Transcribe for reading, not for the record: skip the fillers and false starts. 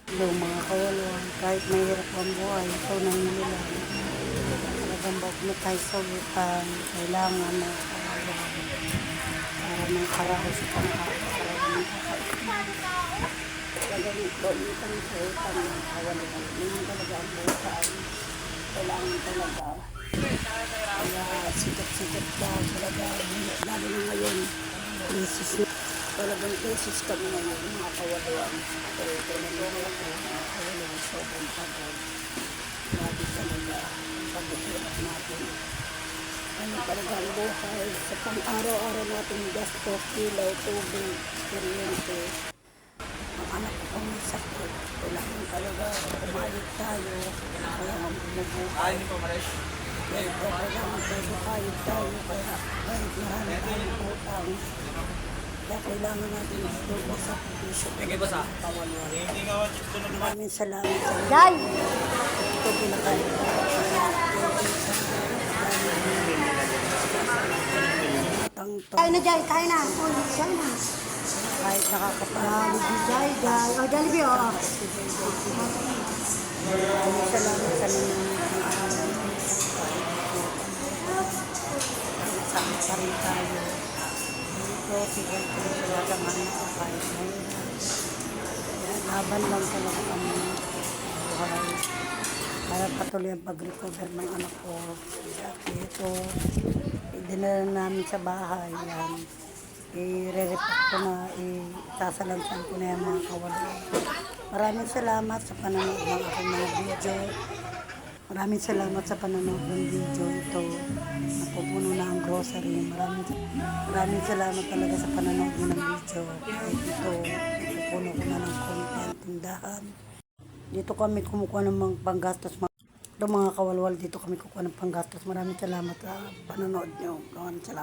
Hello mga kawalan, kahit mahirap ang buhay, ito nang nila. Talagang bag na tayo sa utang, kailangan na kawalan para ng karaos pang-araw ng kakain. Talagang ito, utang sa utang ng kawalan. Ganyan talaga ang buhay. Kailangan talaga. Kaya sikat-sikat ka talaga. Lalo na ngayon, crisis na. Talagang crisis kami ngayon, mga kawalan. Pero ito na mga kawalan, sobrang pagod. Grabe talaga ang paghihirap natin. Ano talaga ang buhay sa pang-araw-araw natin gastos, kilay, tubig, kuryente. Ang anak ko pang may sakit. Kailangan talaga umayot tayo. Kaya bumubuhay. Kaya talaga magpapayot tayo. Kaya kahit marami tayong utang. Kaya kailangan natin ito sa provision. Maraming salamat sa inyo. Jai! Ito pinakain ko. Kain na, Jai. Kain na. Kain na. Kahit nakakapagod. Jai, Jai. O, Jollibee, o. Maraming salamat sa mga sama pa rin tayo. Ito, sigal ko talaga mga kahit mahirap. Laban lang talaga kami buhay. Kaya patuloy ang pag-recover ng anak ko. Dati ito, dinala namin sa bahay. Yan. I-re-repack ko na, isasalansan ko na yung mga kawalan. Maraming salamat sa panonood ng aking mga video. Maraming salamat sa panonood ng video ito. Napupuno na ang grocery. Maraming salamat talaga sa panonood ng video. Kahit ito, napupuno ko na ng content, tindahan. Dito kami kumukuha ng mga panggastos. Ito mga kawalwal, dito kami kukuha ng panggastos. Maraming salamat sa panonood nyo. Maraming salamat.